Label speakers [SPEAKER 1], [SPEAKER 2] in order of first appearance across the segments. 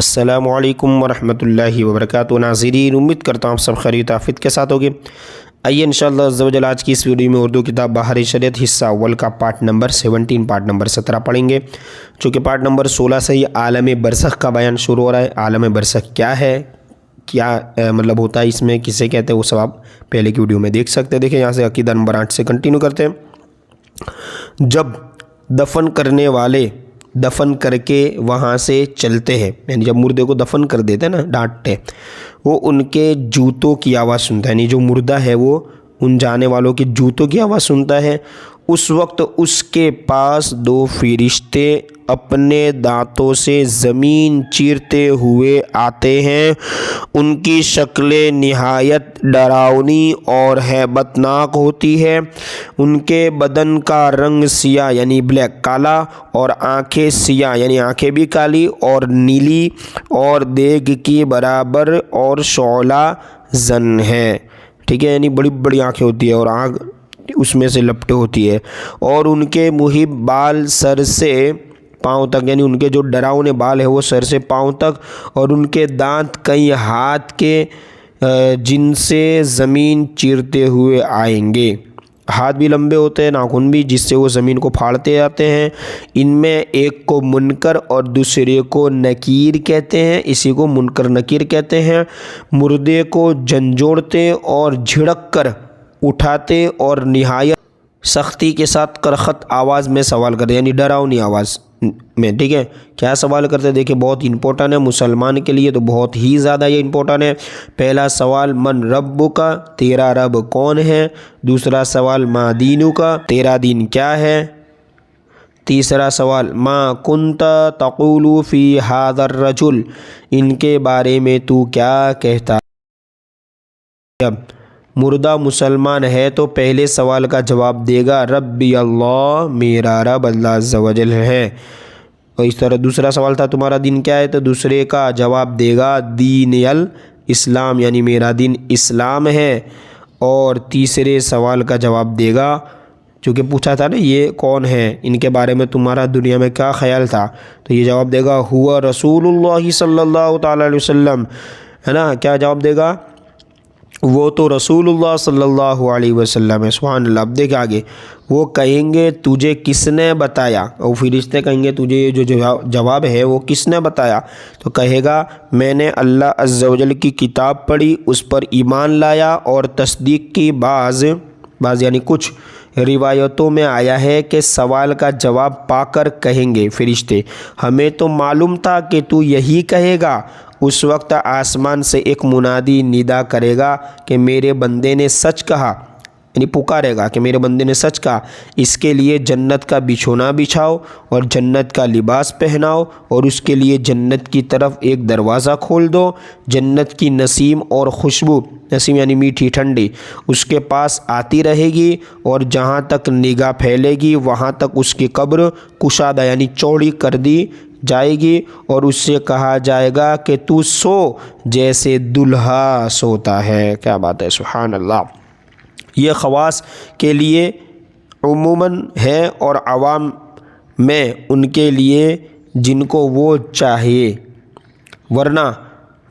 [SPEAKER 1] السلام علیکم ورحمۃ اللہ وبرکاتہ ناظرین، امید کرتا ہوں آپ سب خیریت آفیت کے ساتھ ہوگے۔ آئیے انشاءاللہ عز و جل آج کی اس ویڈیو میں اردو کتاب بہار شریعت حصہ اول کا پارٹ نمبر 17 پارٹ نمبر 17 پڑھیں گے، چونکہ پارٹ نمبر 16 سے ہی عالم برزخ کا بیان شروع ہو رہا ہے۔ عالم برزخ کیا ہے، کیا مطلب ہوتا ہے اس میں، کسے کہتے ہیں، وہ سب آپ پہلے کی ویڈیو میں دیکھ سکتے ہیں۔ دیکھیں یہاں سے عقیدہ نمبر 8 سے کنٹینیو کرتے ہیں۔ جب دفن کرنے والے دفن کر کے وہاں سے چلتے ہیں، یعنی جب مردے کو دفن کر دیتے ہیں نا، ڈانٹتے، وہ ان کے جوتوں کی آواز سنتا ہے، یعنی جو مردہ ہے وہ ان جانے والوں کے جوتوں کی آواز سنتا ہے۔ اس وقت اس کے پاس دو فرشتے اپنے دانتوں سے زمین چیرتے ہوئے آتے ہیں۔ ان کی شکلیں نہایت ڈراؤنی اور ہیبت ناک ہوتی ہے۔ ان کے بدن کا رنگ سیاہ یعنی بلیک کالا، اور آنکھیں سیاہ یعنی آنکھیں بھی کالی اور نیلی اور دیگ کی برابر اور شعلہ زن ہے، ٹھیک ہے، یعنی بڑی بڑی آنکھیں ہوتی ہے اور آنکھ اس میں سے لپٹے ہوتی ہے۔ اور ان کے محب بال سر سے پاؤں تک، یعنی ان کے جو ڈراؤنے بال ہے وہ سر سے پاؤں تک، اور ان کے دانت کئی ہاتھ کے جن سے زمین چیرتے ہوئے آئیں گے۔ ہاتھ بھی لمبے ہوتے ہیں، ناخن بھی، جس سے وہ زمین کو پھاڑتے آتے ہیں۔ ان میں ایک کو منکر اور دوسرے کو نکیر کہتے ہیں، اسی کو منکر نکیر کہتے ہیں۔ مردے کو جھنجھوڑتے اور جھڑک کر اٹھاتے اور نہایت سختی کے ساتھ کرخت آواز میں سوال کرتے، یعنی ڈراؤنی آواز میں، ٹھیک ہے۔ کیا سوال کرتے، دیکھیں بہت امپورٹنٹ ہے مسلمان کے لیے، تو بہت ہی زیادہ یہ امپورٹنٹ ہے۔ پہلا سوال من ربک، تیرا رب کون ہے؟ دوسرا سوال ما دینک، تیرا دین کیا ہے؟ تیسرا سوال ما کنت تقول فی ھذا الرجل، ان کے بارے میں تو کیا کہتا ہے؟ مردہ مسلمان ہے تو پہلے سوال کا جواب دے گا ربی اللہ، میرا رب اللہ عز و جل ہے۔ اور اس طرح دوسرا سوال تھا تمہارا دین کیا ہے، تو دوسرے کا جواب دے گا دین الاسلام، یعنی میرا دین اسلام ہے۔ اور تیسرے سوال کا جواب دے گا، چونکہ پوچھا تھا نا یہ کون ہے، ان کے بارے میں تمہارا دنیا میں کیا خیال تھا، تو یہ جواب دے گا ہوا رسول اللہ صلی اللہ تعالی علیہ وسلم، ہے نا۔ کیا جواب دے گا؟ وہ تو رسول اللہ صلی اللہ علیہ وسلم ہے، سبحان اللہ۔ اب دیکھ آگے، وہ کہیں گے تجھے کس نے بتایا، اور فرشتے کہیں گے تجھے یہ جو جواب ہے وہ کس نے بتایا، تو کہے گا میں نے اللہ عز و جل کی کتاب پڑھی، اس پر ایمان لایا اور تصدیق کی۔ بعض یعنی کچھ روایتوں میں آیا ہے کہ سوال کا جواب پا کر کہیں گے فرشتے ہمیں تو معلوم تھا کہ تو یہی کہے گا۔ اس وقت آسمان سے ایک منادی ندا کرے گا کہ میرے بندے نے سچ کہا، یعنی پکارے گا کہ میرے بندے نے سچ کہا، اس کے لیے جنت کا بچھونا بچھاؤ اور جنت کا لباس پہناؤ، اور اس کے لیے جنت کی طرف ایک دروازہ کھول دو۔ جنت کی نسیم اور خوشبو، نسیم یعنی میٹھی ٹھنڈی، اس کے پاس آتی رہے گی، اور جہاں تک نگاہ پھیلے گی وہاں تک اس کی قبر کشادہ یعنی چوڑی کر دی جائے گی، اور اس سے کہا جائے گا کہ تو سو جیسے دلہا سوتا ہے۔ کیا بات ہے، سبحان اللہ۔ یہ خواص کے لیے عموماً ہے اور عوام میں ان کے لیے جن کو وہ چاہیے، ورنہ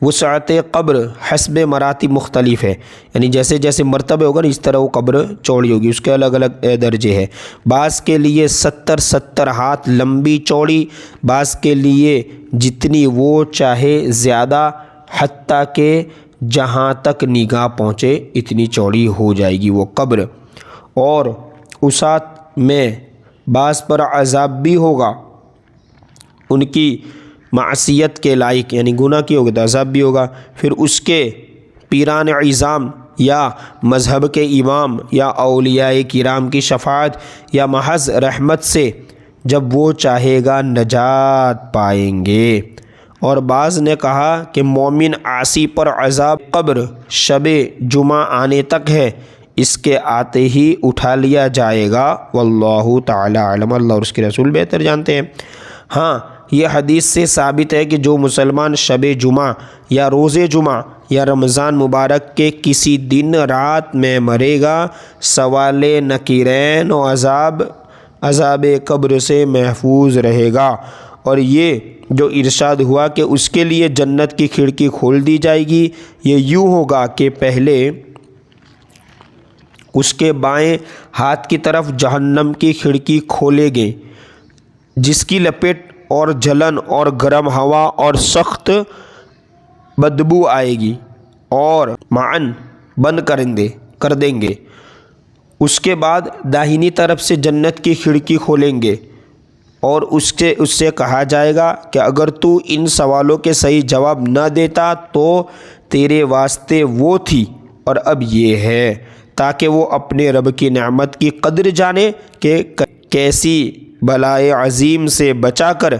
[SPEAKER 1] وسعت قبر حسب مراتب مختلف ہے، یعنی جیسے جیسے مرتبے ہوگا نا اس طرح وہ قبر چوڑی ہوگی، اس کے الگ الگ درجے ہیں۔ بعض کے لیے 70 ہاتھ لمبی چوڑی، بعض کے لیے جتنی وہ چاہے زیادہ، حتیٰ کہ جہاں تک نگاہ پہنچے اتنی چوڑی ہو جائے گی وہ قبر۔ اور وسعت میں بعض پر عذاب بھی ہوگا، ان کی معصیت کے لائق یعنی گناہ کی ہوگی تو عذاب بھی ہوگا۔ پھر اس کے پیران عظام یا مذہب کے امام یا اولیاء کرام کی شفاعت یا محض رحمت سے جب وہ چاہے گا نجات پائیں گے۔ اور بعض نے کہا کہ مومن عاصی پر عذاب قبر شب جمعہ آنے تک ہے، اس کے آتے ہی اٹھا لیا جائے گا، واللہ تعالی علم، اللہ اور اس کے رسول بہتر جانتے ہیں۔ ہاں، یہ حدیث سے ثابت ہے کہ جو مسلمان شب جمعہ یا روز جمعہ یا رمضان مبارک کے کسی دن رات میں مرے گا، سوال نکیرین و عذاب قبر سے محفوظ رہے گا، اور یہ جو ارشاد ہوا کہ اس کے لیے جنت کی کھڑکی کھول دی جائے گی، یہ یوں ہوگا کہ پہلے اس کے بائیں ہاتھ کی طرف جہنم کی کھڑکی کھولے گے، جس کی لپیٹ اور جلن اور گرم ہوا اور سخت بدبو آئے گی، اور معاً بند کر دیں گے۔ اس کے بعد داہنی طرف سے جنت کی کھڑکی کھولیں گے اور اس سے کہا جائے گا کہ اگر تو ان سوالوں کے صحیح جواب نہ دیتا تو تیرے واسطے وہ تھی اور اب یہ ہے، تاکہ وہ اپنے رب کی نعمت کی قدر جانے کہ کیسی بلائے عظیم سے بچا کر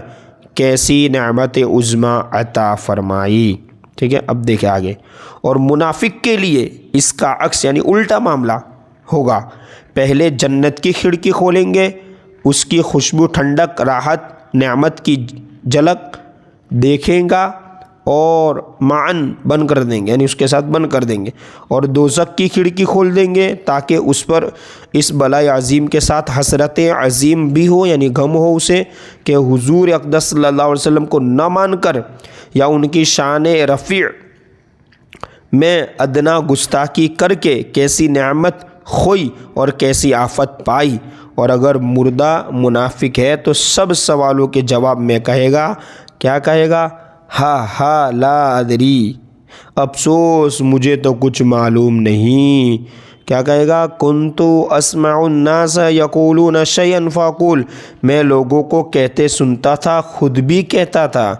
[SPEAKER 1] کیسی نعمت عظمیٰ عطا فرمائی۔ ٹھیک ہے، اب دیکھیں آگے۔ اور منافق کے لیے اس کا عکس یعنی الٹا معاملہ ہوگا، پہلے جنت کی کھڑکی کھولیں گے، اس کی خوشبو، ٹھنڈک، راحت، نعمت کی جھلک دیکھیں گا اور معاً بند کر دیں گے، یعنی اس کے ساتھ بند کر دیں گے، اور دوزخ کی کھڑکی کھول دیں گے تاکہ اس پر اس بلائے عظیم کے ساتھ حسرت عظیم بھی ہو، یعنی غم ہو اسے کہ حضور اقدس صلی اللہ علیہ وسلم کو نہ مان کر یا ان کی شان رفیع میں ادنا گستاخی کر کے کیسی نعمت کھوئی اور کیسی آفت پائی۔ اور اگر مردہ منافق ہے تو سب سوالوں کے جواب میں کہے گا، کیا کہے گا؟ ہا لا ادری، افسوس مجھے تو کچھ معلوم نہیں۔ کیا کہے گا؟ کنتو اسمع الناس یقولون شیئا فاقول، میں لوگوں کو کہتے سنتا تھا، خود بھی کہتا تھا۔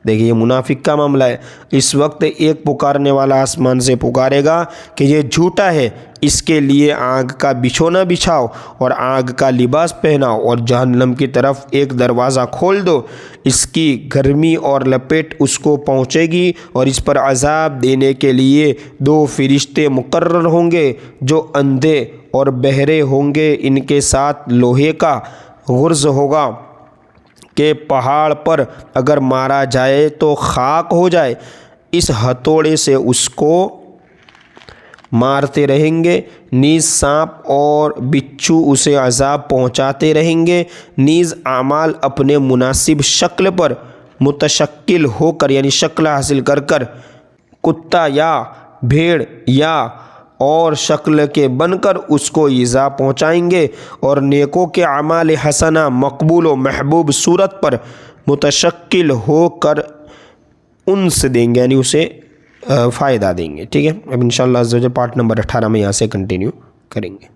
[SPEAKER 1] دیکھیے یہ منافق کا معاملہ ہے۔ اس وقت ایک پکارنے والا آسمان سے پکارے گا کہ یہ جھوٹا ہے، اس کے لیے آگ کا بچھونا بچھاؤ اور آگ کا لباس پہناؤ اور جہنم کی طرف ایک دروازہ کھول دو، اس کی گرمی اور لپیٹ اس کو پہنچے گی اور اس پر عذاب دینے کے لیے 2 فرشتے مقرر ہوں گے جو اندھے اور بہرے ہوں گے، ان کے ساتھ لوہے کا غرض ہوگا کہ پہاڑ پر اگر مارا جائے تو خاک ہو جائے، اس ہتھوڑے سے اس کو مارتے رہیں گے، نیز سانپ اور بچھو اسے عذاب پہنچاتے رہیں گے، نیز اعمال اپنے مناسب شکل پر متشکل ہو کر یعنی شکل حاصل کر کر کتا یا بھیڑ یا اور شکل کے بن کر اس کو ایذا پہنچائیں گے، اور نیکوں کے اعمال حسنہ مقبول و محبوب صورت پر متشکل ہو کر انس دیں گے، یعنی اسے فائدہ دیں گے۔ ٹھیک ہے، اب انشاءاللہ عز و جل پارٹ نمبر 18 میں یہاں سے کنٹینیو کریں گے۔